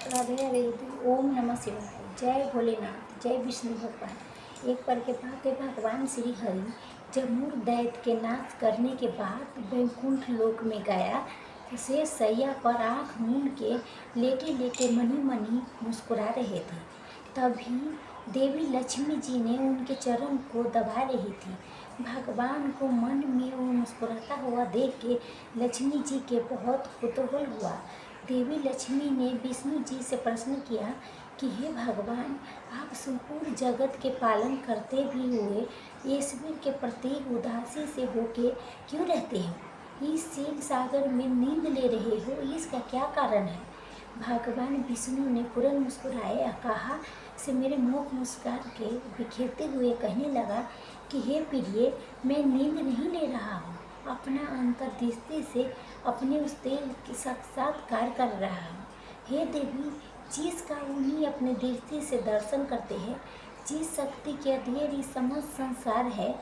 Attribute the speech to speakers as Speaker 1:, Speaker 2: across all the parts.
Speaker 1: राधे राधे। ओम नमः शिवाय। जय भोलेनाथ, जय विष्णु भगवान। एक पर के बात है, भगवान श्री हरि जब मूर दैत्य के नाश करने के बाद वैकुंठ लोक में गया तो से सैया पर आँख मूंद के लेटे लेटे मनी मनी मुस्कुरा रहे थे। तभी देवी लक्ष्मी जी ने उनके चरण को दबा रही थी। भगवान को मन में वो मुस्कुराता हुआ देख के लक्ष्मी जी के बहुत कुतूहल हुआ। देवी लक्ष्मी ने विष्णु जी से प्रश्न किया कि हे भगवान, आप संपूर्ण जगत के पालन करते भी हुए ईश्वर के प्रति उदासी से होके क्यों रहते हो? इस क्षीर सागर में नींद ले रहे हो, इसका क्या कारण है? भगवान विष्णु ने तुरंत मुस्कुराए कहा से मेरे मुख मुस्कान के बिखेरते हुए कहने लगा कि हे प्रिय, मैं नींद नहीं ले रहा हूँ, अपना अंतर्दृष्टि से अपने उस तेल के साक्षात्कार कर रहा हूँ। हे देवी, जिसका उन्हीं अपने दृष्टि से दर्शन करते हैं, जिस शक्ति के अधीर इस समस्त संसार है,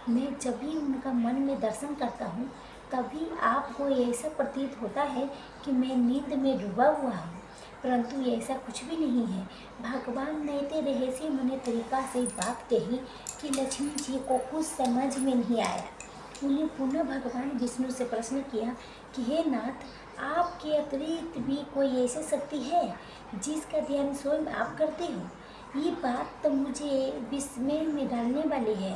Speaker 1: मैं जब भी उनका मन में दर्शन करता हूँ तभी आपको ऐसा प्रतीत होता है कि मैं नींद में डूबा हुआ हूँ, परंतु ऐसा कुछ भी नहीं है। भगवान ने इतने रहस्यमय तरीका से बात कही कि लक्ष्मी जी को कुछ समझ में नहीं आया। उन्हें पुनः भगवान विष्णु से प्रश्न किया कि हे नाथ, आपके अतिरिक्त भी कोई ऐसी शक्ति है जिसका ध्यान स्वयं आप करते हो? ये बात तो मुझे विस्मय में डालने वाली है।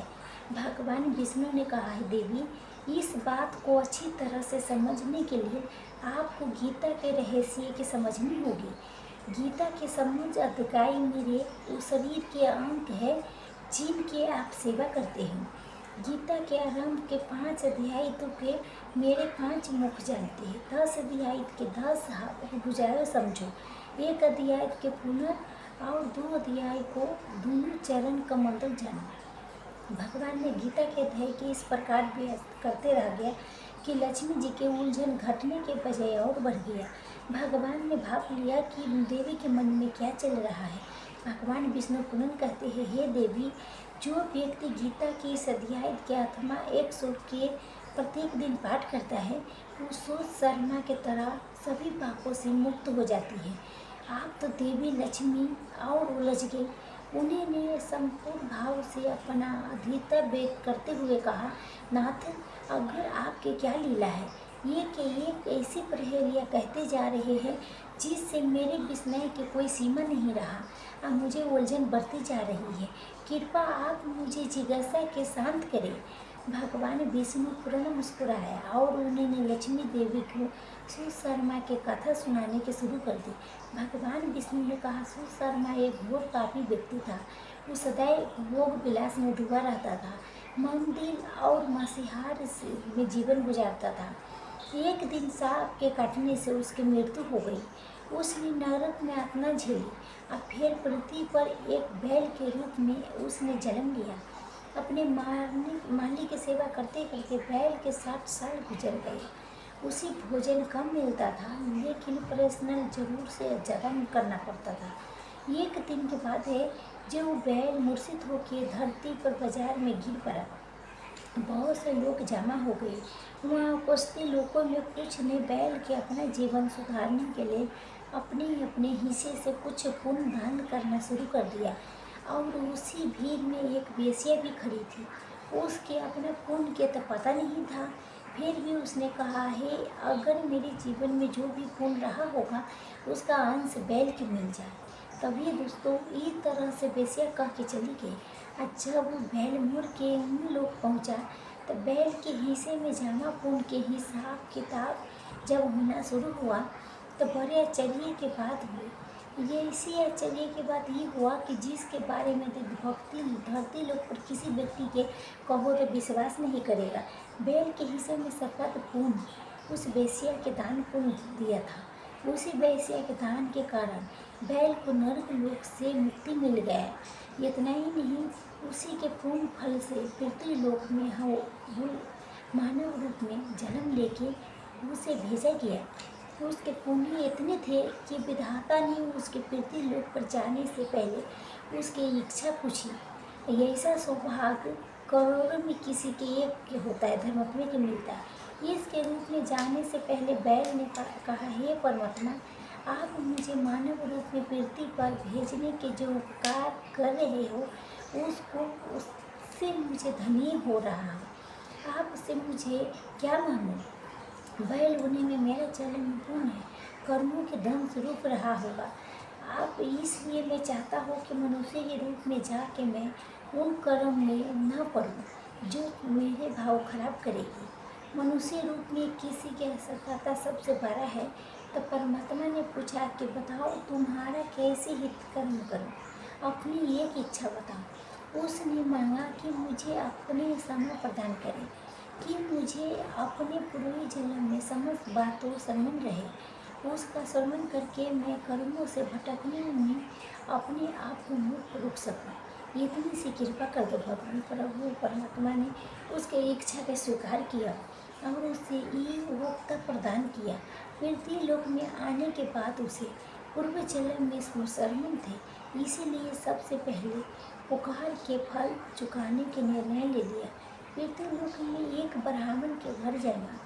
Speaker 1: भगवान विष्णु ने कहा, है देवी, इस बात को अच्छी तरह से समझने के लिए आपको गीता के रहस्य की समझनी होगी। गीता के समझ अध्याय मेरे उस शरीर के अंग है जिनके आप सेवा करते हैं। गीता के आरंभ के 5 अध्याय तो के मेरे 5 मुख जानते हैं, 10 अध्याय के 10 भुजाएं समझो, 1 अध्याय के पुनः और 2 अध्याय को दोनों चरण का मंत्र जानो। भगवान ने गीता के अध्याय के इस प्रकार व्यस्त करते रह गया कि लक्ष्मी जी के उलझन घटने के बजाय और बढ़ गया। भगवान ने भाप लिया कि देवी के मन में क्या चल रहा है। भगवान विष्णु पुनः कहते हैं, हे देवी, जो व्यक्ति गीता के इस अध्याय के आत्मा 1 श्लोक के प्रत्येक दिन पाठ करता है वो सोच शर्मा के तरह सभी पापों से मुक्त हो जाती है। आप तो देवी लक्ष्मी और उलझ गई। उन्होंने संपूर्ण भाव से अपना अधिकतर व्यक्त करते हुए कहा, नाथ, अगर आपके क्या लीला है, ये कि एक ऐसी पहेलियाँ कहते जा रहे हैं जिससे मेरे विस्मय की कोई सीमा नहीं रहा। अब मुझे उलझन बढ़ती जा रही है, कृपा आप मुझे जिज्ञासा के शांत करें। भगवान विष्णु तुरंत मुस्कुराया और उन्होंने लक्ष्मी देवी को सुशर्मा के कथा सुनाने के शुरू कर दी। भगवान विष्णु ने कहा, सुशर्मा एक घोर पापी व्यक्ति था। वो सदैव भोग विलास में डूबा रहता था, मंदिर और मांसाहार में जीवन गुजारता था। एक दिन सांप के काटने से उसकी मृत्यु हो गई। उसने नरक में आत्मा झेली। अब फिर पृथ्वी पर एक बैल के रूप में उसने जन्म लिया। अपने मालिक की सेवा करते करते बैल के 60 साल गुजर गए। उसे भोजन कम मिलता था, लेकिन परिश्रम जरूर से ज़्यादा करना पड़ता था। एक दिन के बाद है जो बैल मूर्छित होकर धरती पर बाजार में गिर पड़ा। बहुत से लोग जमा हो गए। वहाँ उपस्थित लोगों में कुछ ने बैल के अपना जीवन सुधारने के लिए अपने अपने हिस्से से कुछ पुण्य दान करना शुरू कर दिया, और उसी भीड़ में एक वेश्या भी खड़ी थी। उसके अपने पुण्य के तो पता नहीं था, फिर भी उसने कहा, है अगर मेरे जीवन में जो भी पुण्य रहा होगा उसका अंश बैल के मिल जाए। तभी दोस्तों इस तरह से वेश्या कह के चली गई। और जब बैल मुड़ के उन लोग पहुंचा तो बैल के हिस्से में जमा पुण्य के हिसाब किताब जब होना शुरू हुआ तो बड़े आश्चर्य के बात हुई। ये इसी आश्चर्य के बाद ये हुआ कि जिसके बारे में भक्ति धरती लोग पर किसी व्यक्ति के कहो तो विश्वास नहीं करेगा। बैल के हिस्से में सफेद पुण्य उस वेश्या के दान पुण्य दिया था। उसी वेश्या के दान के कारण बैल को नरक लोक से मुक्ति मिल गया। इतना ही नहीं, उसी के पुण्य फल से पृथ्वी लोक में मानव रूप में जन्म लेके उसे भेजा गया। उसके पुण्य इतने थे कि विधाता ने उसके पृथ्वी लोक पर जाने से पहले उसकी इच्छा पूछी। ऐसा सौभाग्य करोड़ों में किसी के एक के होता है, धर्मात्मा के मिलता है। इसके रूप में जाने से पहले बैल ने कहा, हे परमात्मा, आप मुझे मानव रूप में पृथ्वी पर भेजने के जो उपकार कर रहे हो उसको उससे मुझे धन्य हो रहा है। आपसे मुझे क्या मांगूं? बैल होने में मेरा जन्म पूर्ण है, कर्मों के धन स्वरूप रहा होगा। आप इसलिए मैं चाहता हूँ कि मनुष्य के रूप में जाके मैं उन कर्म में न पड़ूं जो मेरे भाव खराब करेगी। मनुष्य रूप में किसी की असफलता सबसे बड़ा है। तो परमात्मा ने पूछा कि बताओ तुम्हारा कैसे हित कर्म करूं, अपनी एक इच्छा बताओ। उसने मांगा कि मुझे अपने समय प्रदान करें, कि मुझे अपने पूर्वी जन्म में समस्त बातों श्रवण रहे, उसका श्रवण करके मैं कर्मों से भटकने में अपने आप को मुक्त रुक सकूं। इतनी सी कृपा कर दो भगवान। प्रभु परमात्मा ने उसके इच्छा को स्वीकार किया और उसे ये वक्ता प्रदान किया। पृथ्वी लोक में आने के बाद उसे पूर्व जन्म में स्मरण थे, इसीलिए सबसे पहले पुकार के फल चुकाने के निर्णय ले लिया। पृथ्वी लोक में एक ब्राह्मण के घर जन्मा।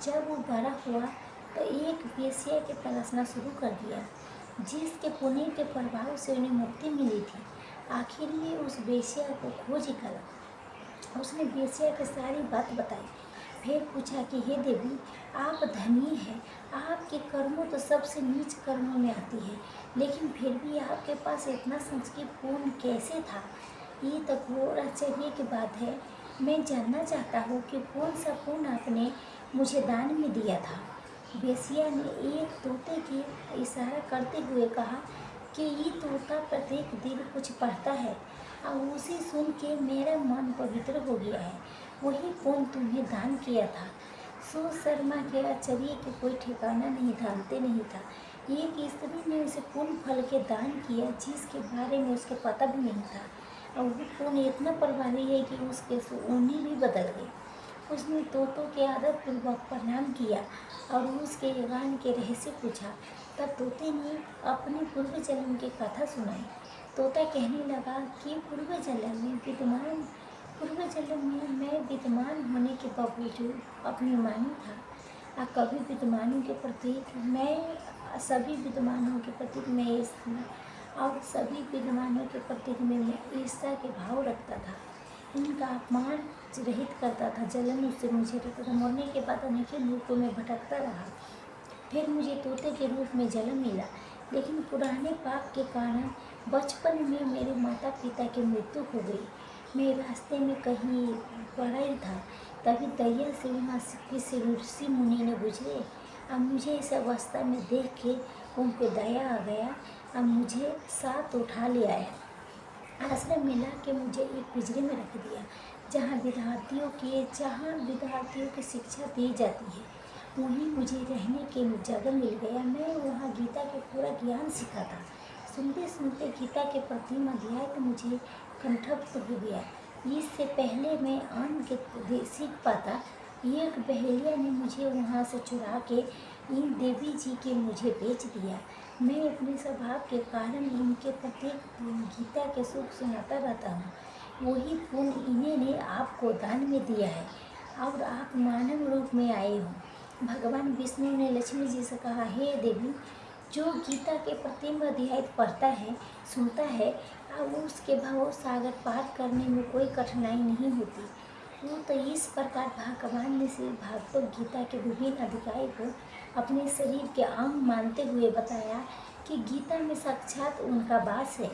Speaker 1: जब वो बड़ा हुआ तो एक वेश्या की तलाशना शुरू कर दिया, जिसके पुण्य के प्रभाव से उन्हें मुक्ति मिली थी। आखिर में उस वेश्या को खोज निकाला। उसने वेश्या की सारी बात बताई। फिर पूछा कि हे देवी, आप धनी हैं, आपके कर्मों तो सबसे नीच कर्मों में आती है, लेकिन फिर भी आपके पास इतना संस्कृत पूर्ण कैसे था? ये तो घोर आश्चर्य की बात है। मैं जानना चाहता हूँ कि कौन सा पुण्य आपने मुझे दान में दिया था। वेश्या ने एक तोते की इशारा करते हुए कहा कि ये तोता प्रत्येक दिन कुछ पढ़ता है और उसे सुन के मेरा मन पवित्र हो गया है। वही पुण्य तुम्हें दान किया था। सो शर्मा के आश्चर्य के कोई ठिकाना नहीं था, अंत नहीं था। एक स्त्री ने उसे पुण्य फल के दान किया जिसके बारे में उसके पता भी नहीं था, और वो पुण्य इतना प्रभावी है कि उसके ऊनी भी बदल गए। उसने तोतों के आदर पूर्वक प्रणाम किया और उसके यज्ञ के रहस्य पूछा। तब तोते ने अपने पूर्व जन्म की कथा सुनाई। तोता कहने लगा कि पूर्व जन्म में मैं विद्वान होने के बावजूद अपनी मानी था, और कभी विद्वानों के प्रति मैं सभी विद्वानों के प्रति मैं और सभी विद्वानों के प्रति मैं ईर्ष्या के भाव रखता था, इनका अपमान रहित करता था, जलन उससे मुझे रहता था। मरने के बाद अनेक रूपों में भटकता रहा। फिर मुझे तोते के रूप में जन्म मिला, लेकिन पुराने पाप के कारण बचपन में मेरे माता पिता की मृत्यु हो गई। मैं रास्ते में कहीं पड़ा ही था, तभी दैया से वहाँ किसी ऋषि मुनि ने गुजरे और मुझे इस अवस्था में देख के उनको दया आ गया और मुझे साथ उठा ले आया। आश्रम मिला के मुझे एक पिंजरे में रख दिया, जहाँ विद्यार्थियों की शिक्षा दी जाती है। वहीं मुझे रहने के जगह मिल गया। मैं वहाँ गीता के पूरा ज्ञान सीखा था। सुनते सुनते गीता के प्रथम अध्याय तो मुझे कंठस्थ हो गया। इससे पहले मैं अन्य सीख पाता, एक बहेलिया ने मुझे वहाँ से चुरा के इन देवी जी के मुझे बेच दिया। मैं अपने स्वभाव के कारण इनके प्रत्येक गीता के सुख सुनाता रहता हूँ। वही पुण्य इन्हें ने आपको दान में दिया है और आप मानव रूप में आए हो। भगवान विष्णु ने लक्ष्मी जी से कहा, हे देवी, जो गीता के प्रथम अध्याय पढ़ता है, सुनता है और उसके भाव सागर पार करने में कोई कठिनाई नहीं होती। वो तो इस प्रकार भगवान ने श्री भागवत गीता के विभिन्न अध्याय को अपने शरीर के अंग मानते हुए बताया कि गीता में साक्षात उनका वास है।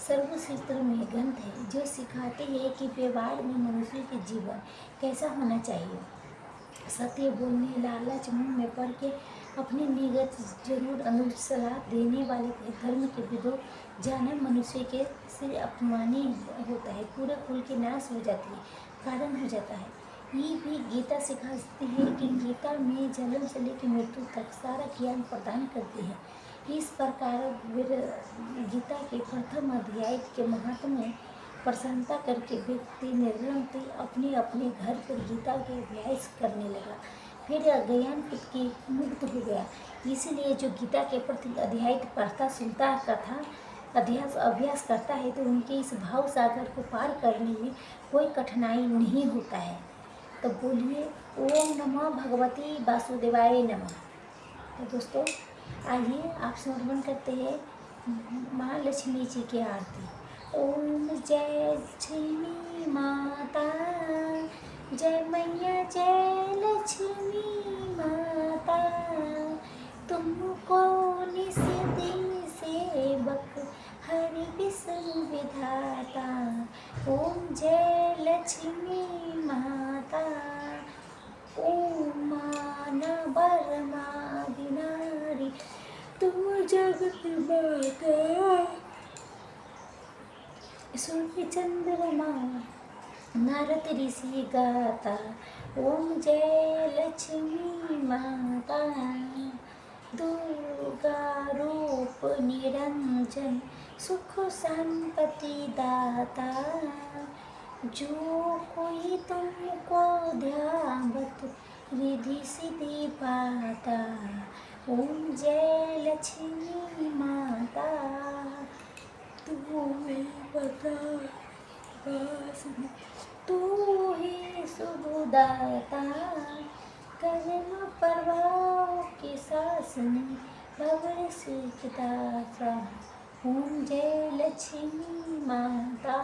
Speaker 1: सर्वशास्त्र में ग्रंथ है जो सिखाते हैं कि व्यवहार में मनुष्य के जीवन कैसा होना चाहिए। सत्य बोलने, लालच मुंह में पड़ के अपने निगत जरूर अनुसलाह देने वाले धर्म के विदो जाना मनुष्य के से अपमानी होता है, पूरे कुल की नाश हो जाती है, कारण हो जाता है। ये भी गीता सिखाती है कि गीता में जन्म से लेकर मृत्यु तक सारा ज्ञान प्रदान करती है। इस प्रकार गीता के प्रथम अध्याय के महत्व में प्रसन्नता करके व्यक्ति निरंतर अपने अपने घर पर गीता के अभ्यास करने लगा। फिर ज्ञान की मुक्त हो गया। इसीलिए जो गीता के प्रति अध्याय पढ़ता सुनता कथा अभ्यास करता है तो उनके इस भाव सागर को पार करने में कोई कठिनाई नहीं होता है। तो बोलिए ओम नमः भगवती वासुदेवाय नमः। तो दोस्तों, आइए आप समर्पण करते हैं माँ लक्ष्मी जी की आरती। ओम जय लक्ष्मी माता, जय मैया जय लक्ष्मी माता, तुमको निस दिन सेवक हरि विष्णु विधाता। ओम जय लक्ष्मी माता, ओम मान बरमा विनारी, तुम जगत माता। सूर्य चंद्रमा नारद ऋषि गाता। ओम जय लक्ष्मी माता, दुर्गा रूप निरंजन, सुख संपत्ति दाता। जो कोई तुमको ध्यावत रिद्धि सिद्धि पाता। ओम जय लक्ष्मी माता, तू ही बता वासना, तू ही सुखदाता। कर्म प्रभाव की शासनी, भवर सुखदाता। ओम जय लक्ष्मी माता,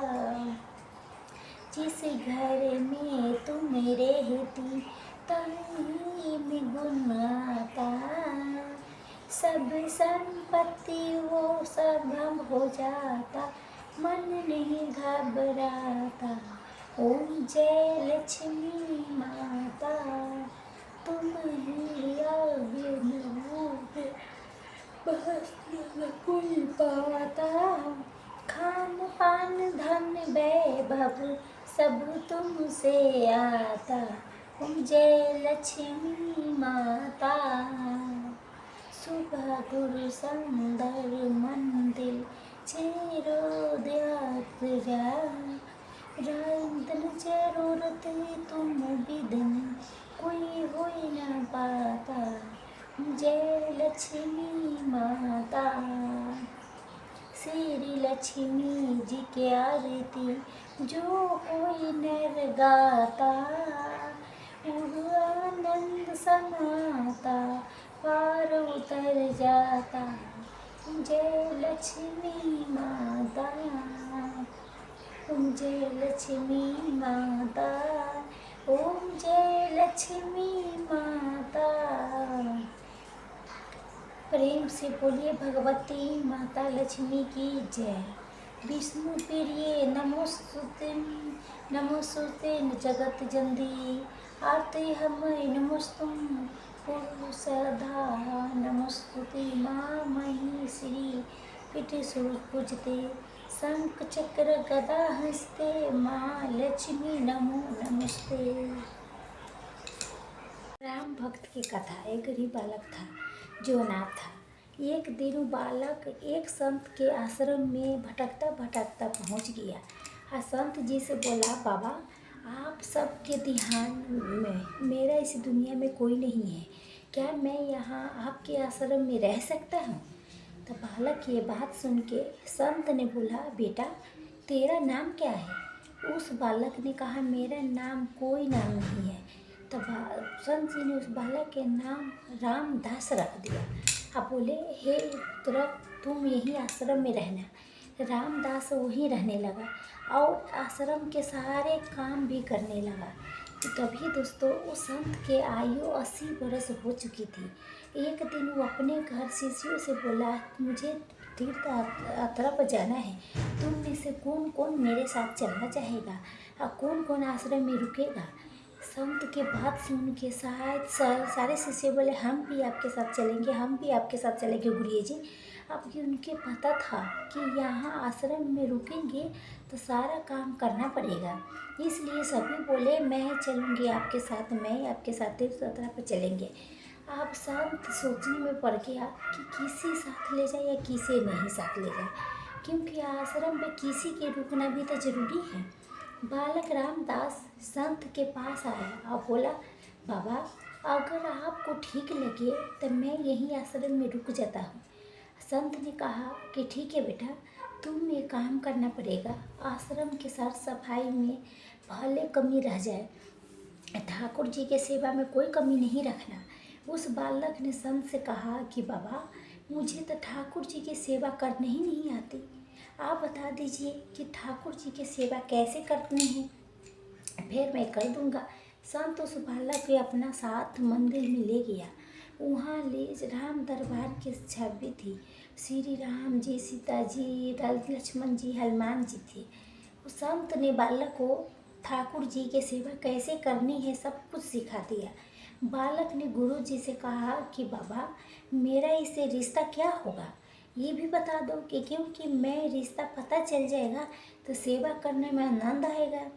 Speaker 1: जिस घर में तुम रहती तहीं में गुण आता। सब संपत्ति वो सब हम हो जाता, मन नहीं घबराता। ओम जय लक्ष्मी माता, तुम ही अभिनव, बस न कोई पाता। खान पान धन वैभव सब तुमसे आता। ओम जय लक्ष्मी माता, सुबह गुरु सुंदर मंदिर चेरो यात्रा। राइंदन जरूरत तुम बिदन, कोई हो न पाता। जय लक्ष्मी माता, श्री लक्ष्मी जी की आरती जो कोई नर गाता। आनंद समाता, पार उतर जाता। जय लक्ष्मी माता, जय लक्ष्मी माता, ओम जय लक्ष्मी माता। प्रेम से बोलिए भगवती माता लक्ष्मी की जय। विष्णु प्रिय नमोस्तुते, नमोस्तुते जगत जंदी, आरते हमें नमोस्तुम पुरुषधा। नमोस्तुते माँ मही श्री पीठ सुर पूजते, शंख चक्र गदा हंसते, माँ लक्ष्मी नमो नमस्ते। राम भक्त की कथा। एक गरीब बालक था जो अनाथ था। एक दिन वो बालक एक संत के आश्रम में भटकता भटकता पहुंच गया और संत जी से बोला, बाबा आप सबके ध्यान में मेरा इस दुनिया में कोई नहीं है, क्या मैं यहाँ आपके आश्रम में रह सकता हूँ? तो बालक ये बात सुन के संत ने बोला, बेटा तेरा नाम क्या है? उस बालक ने कहा, मेरा नाम कोई नाम नहीं है। तब संत जी ने उस बालक के नाम रामदास रख दिया। अब बोले, हे पुत्र तुम यही आश्रम में रहना। रामदास वहीं रहने लगा और आश्रम के सारे काम भी करने लगा। तभी दोस्तों उस संत के आयु 80 बरस हो चुकी थी। एक दिन वो अपने घर शिष्यों से बोला, मुझे तीर्थ यात्रा पर जाना है, तुम में से कौन कौन मेरे साथ चलना चाहेगा और कौन कौन आश्रम में रुकेगा? संत के बात सुन के शायद सारे शिष्य बोले, हम भी आपके साथ चलेंगे, हम भी आपके साथ चलेंगे गुरुजी जी। अब ये उनके पता था कि यहाँ आश्रम में रुकेंगे तो सारा काम करना पड़ेगा, इसलिए सभी बोले मैं चलूँगी आपके साथ, मैं आपके साथ तीर्थ यात्रा पर चलेंगे। अब संत सोचने में पड़ गया कि किसी साथ ले जाए या किसी नहीं साथ ले जाए, क्योंकि आश्रम में किसी के रुकना भी तो जरूरी है। बालक रामदास संत के पास आया और बोला, बाबा अगर आपको ठीक लगे तो मैं यहीं आश्रम में रुक जाता हूँ। संत ने कहा कि ठीक है बेटा, तुम ये काम करना पड़ेगा, आश्रम की साफ सफाई में भले कमी रह जाए, ठाकुर जी के सेवा में कोई कमी नहीं रखना। उस बालक ने संत से कहा कि बाबा, मुझे तो ठाकुर जी की सेवा करने ही नहीं आती। आप बता दीजिए कि ठाकुर जी की सेवा कैसे करनी है, फिर मैं कर दूंगा। संत उस बालक को अपना साथ मंदिर में ले गया। वहाँ ले राम दरबार की छवि थी। श्री राम जी, सीता जी, लक्ष्मण जी, हनुमान जी थे। उस संत ने बालक को ठाकुर जी की सेवा कैसे करनी है सब कुछ सिखा दिया। बालक ने गुरु जी से कहा कि बाबा, मेरा इससे रिश्ता क्या होगा, ये भी बता दो कि क्योंकि मैं रिश्ता पता चल जाएगा तो सेवा करने में आनंद आएगा।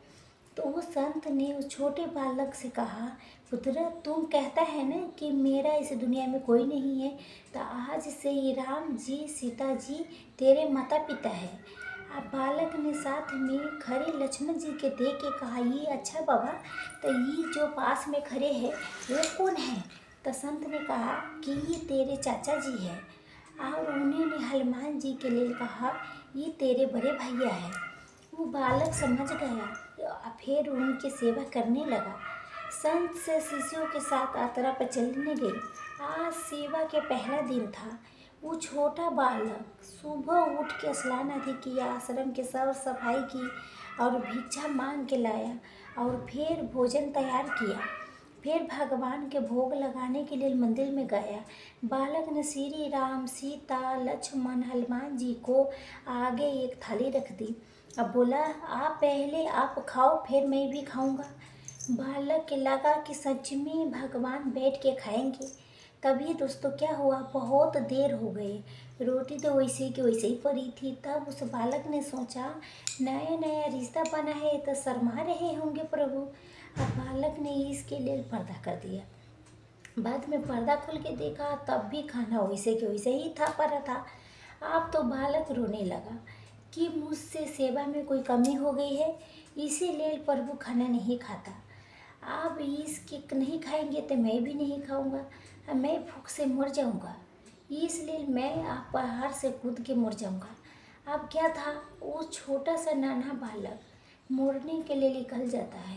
Speaker 1: तो वो संत ने उस छोटे बालक से कहा, पुत्र, तुम कहता है ना कि मेरा इस दुनिया में कोई नहीं है, तो आज से ये राम जी, सीता जी तेरे माता पिता है। अब बालक ने साथ में खड़े लक्ष्मण जी के देख के कहा, ये अच्छा बाबा, तो ये जो पास में खड़े हैं वो कौन है? तो संत ने कहा कि ये तेरे चाचा जी है। और उन्होंने हनुमान जी के लिए कहा, ये तेरे बड़े भैया है। वो बालक समझ गया, फिर उनकी सेवा करने लगा। संत से शिष्यों के साथ यात्रा पर चलने गए। आज सेवा के पहला दिन था। वो छोटा बालक सुबह उठ के स्नान आदि किया, आश्रम की साफ सफाई की और भिक्षा मांग के लाया और फिर भोजन तैयार किया। फिर भगवान के भोग लगाने के लिए मंदिर में गया। बालक ने श्री राम, सीता, लक्ष्मण, हनुमान जी को आगे एक थाली रख दी। अब बोला, आप पहले आप खाओ, फिर मैं भी खाऊंगा। बालक के लगा कि सच में भगवान बैठ के खाएंगे। तभी दोस्तों क्या हुआ, बहुत देर हो गई। रोटी तो वैसे की वैसे ही पड़ी थी। तब उस बालक ने सोचा, नया नया रिश्ता बना है तो शर्मा रहे होंगे प्रभु। अब बालक ने इसके लिए पर्दा कर दिया। बाद में पर्दा खोल के देखा, तब भी खाना वैसे के वैसे ही था पड़ा था। अब तो बालक रोने लगा कि मुझसे सेवा में कोई कमी हो गई है, इसीलिए प्रभु खाना नहीं खाता। आप इसके नहीं खाएंगे तो मैं भी नहीं खाऊंगा, मैं भूख से मर जाऊंगा, इसलिए मैं आप पहाड़ से कूद के मर जाऊंगा। अब क्या था, वो छोटा सा नाना बालक मरने के लिए निकल जाता है।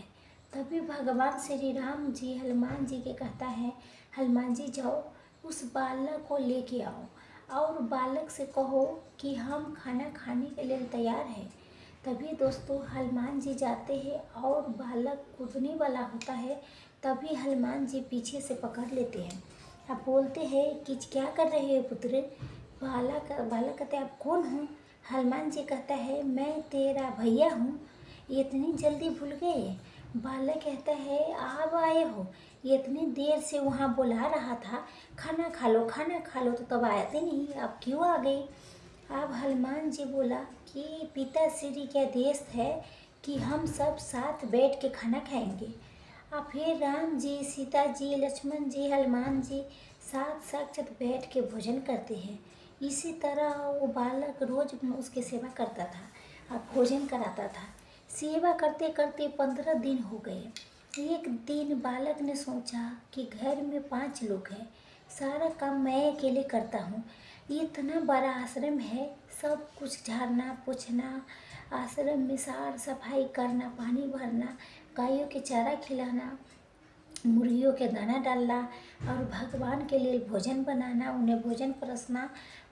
Speaker 1: तभी भगवान श्री राम जी हनुमान जी के कहता है, हनुमान जी जाओ उस बालक को लेके आओ और बालक से कहो कि हम खाना खाने के लिए तैयार हैं। तभी दोस्तों हनुमान जी जाते हैं और बालक कूदने वाला होता है। तभी हनुमान जी पीछे से पकड़ लेते हैं। अब बोलते हैं कि क्या कर रहे हो पुत्र? बालक कहते हैं, आप कौन हो? हनुमान जी कहता है, मैं तेरा भैया हूँ, इतनी जल्दी भूल गए? बालक कहता है, आप आए हो, इतनी देर से वहाँ बुला रहा था, खाना खा लो खाना खा लो, तो तब आते नहीं, आप क्यों आ गई? अब हनुमान जी बोला कि पिताश्री के आदेश है कि हम सब साथ बैठ के खाना खाएंगे। अब फिर राम जी, सीता जी, लक्ष्मण जी, हनुमान जी साथ साथ बैठ के भोजन करते हैं। इसी तरह वो बालक रोज उसकी सेवा करता था और भोजन कराता था। सेवा करते करते 15 दिन हो गए। एक दिन बालक ने सोचा कि घर में 5 लोग हैं, सारा काम मैं अकेले करता हूँ। इतना बड़ा आश्रम है, सब कुछ झाड़ना पोछना, आश्रम में साफ सफाई करना, पानी भरना, गायों के चारा खिलाना, मुर्गियों के दाना डालना और भगवान के लिए भोजन बनाना, उन्हें भोजन परसना,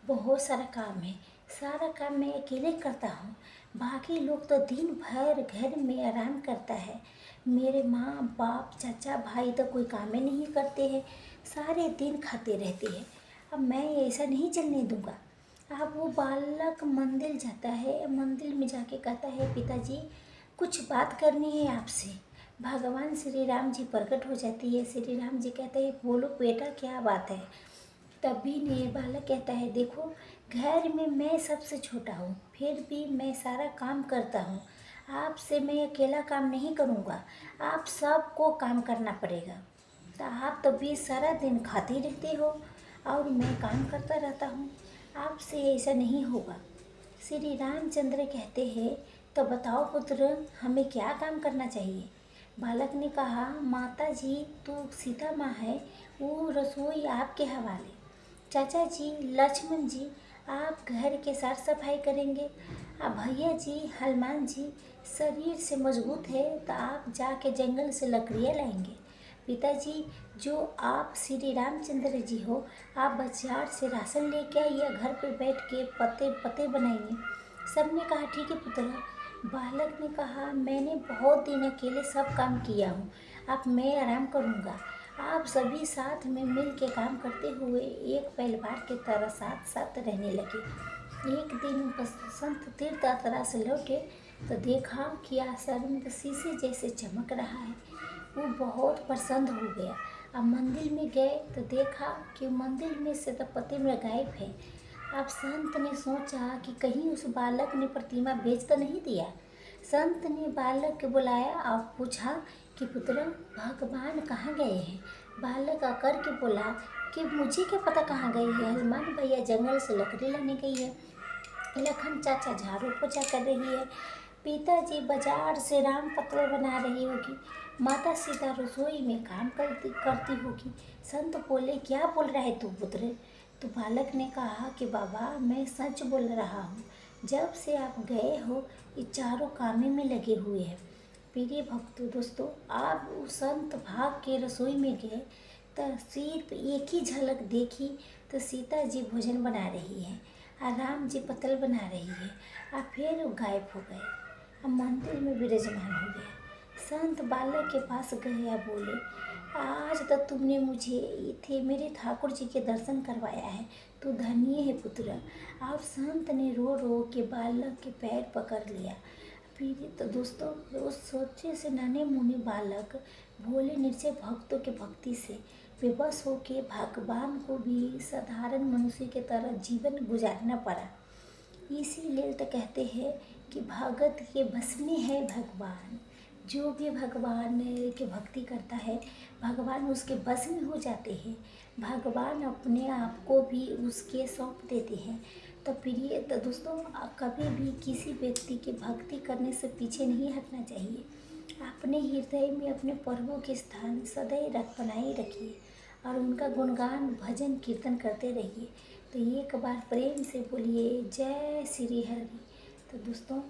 Speaker 1: बहुत सारा काम है। सारा काम मैं अकेले करता हूँ। बाकी लोग तो दिन भर घर में आराम करता है। मेरे माँ बाप चाचा भाई तो कोई काम ही नहीं करते हैं, सारे दिन खाते रहते हैं। अब मैं ऐसा नहीं चलने दूँगा। अब वो बालक मंदिर जाता है, मंदिर में जाके कहता है, पिताजी कुछ बात करनी है आपसे। भगवान श्री राम जी प्रकट हो जाती है। श्री राम जी कहते हैं, बोलो बेटा क्या बात है? तभी ने बालक कहता है, देखो घर में मैं सबसे छोटा हूँ, फिर भी मैं सारा काम करता हूँ। आपसे मैं अकेला काम नहीं करूँगा, आप सबको काम करना पड़ेगा। तो आप तो भी सारा दिन खाते रहते हो और मैं काम करता रहता हूँ, आपसे ऐसा नहीं होगा। श्री रामचंद्र कहते हैं, तो बताओ पुत्र, हमें क्या काम करना चाहिए? बालक ने कहा, माता जी तो सीता माँ है, वो रसोई आपके हवाले। चाचा जी, लक्ष्मण जी आप घर के साफ सफाई करेंगे। अब भैया जी, हनुमान जी शरीर से मजबूत है तो आप जाके जंगल से लकड़ियाँ लाएंगे। पिताजी, जो आप श्री रामचंद्र जी हो, आप बाजार से राशन लेके आइए, घर पे बैठ के पते पते बनाइए। सबने कहा ठीक है पुत्र। बालक ने कहा मैंने बहुत दिन अकेले सब काम किया हूँ, अब मैं आराम करूँगा। आप सभी साथ में मिल के काम करते हुए एक परिवार के तरह साथ साथ रहने लगे। एक दिन बसंत तीर्थ यात्रा से लौटे तो देखा कि आश्रम शीशे जैसे चमक रहा है। वो बहुत प्रसन्न हो गया। अब मंदिर में गए तो देखा कि मंदिर में से तो प्रतिमा गायब है। अब संत ने सोचा कि कहीं उस बालक ने प्रतिमा बेच तो नहीं दिया। संत ने बालक को बुलाया और पूछा कि पुत्र, भगवान कहाँ गए हैं। बालक आकर के बोला कि मुझे क्या पता कहाँ गई है, हनुमान भैया जंगल से लकड़ी लाने गई है, लखन चाचा झाड़ू पोछा कर रही है, पिताजी बाजार से राम पतल बना रही होगी, माता सीता रसोई में काम करती होगी। संत बोले क्या बोल रहा है तू पुत्र। तो बालक ने कहा कि बाबा मैं सच बोल रहा हूँ, जब से आप गए हो ये चारों कामे में लगे हुए हैं। प्रिय भक्तों दोस्तों, आप उस संत भाग के रसोई में गए तो सिर्फ एक ही झलक देखी तो सीता जी भोजन बना रही है और राम जी पतल बना रही है और फिर वो गायब हो गए। अब मंदिर में विराजमान हो गया। संत बालक के पास गए या बोले आज तक तुमने मुझे थे मेरे ठाकुर जी के दर्शन करवाया है, तू धन्य है पुत्र। आप संत ने रो रो के बालक के पैर पकड़ लिया। फिर तो दोस्तों उस सोचे से नन्हे मुन्ने बालक भोले निर्जय भक्तों के भक्ति से बेबस होके भगवान को भी साधारण मनुष्य के तरह जीवन गुजारना पड़ा। इसीलिए तो कहते हैं कि भगत के बस में है भगवान। जो भी भगवान की भक्ति करता है भगवान उसके बस में हो जाते हैं। भगवान अपने आप को भी उसके सौंप देते हैं। तो प्रिय तो दोस्तों, कभी भी किसी व्यक्ति की भक्ति करने से पीछे नहीं हटना चाहिए। अपने हृदय में अपने प्रभु के स्थान सदैव बनाए रखिए और उनका गुणगान भजन कीर्तन करते रहिए। तो एक बार प्रेम से बोलिए जय श्री हरि। तो दोस्तों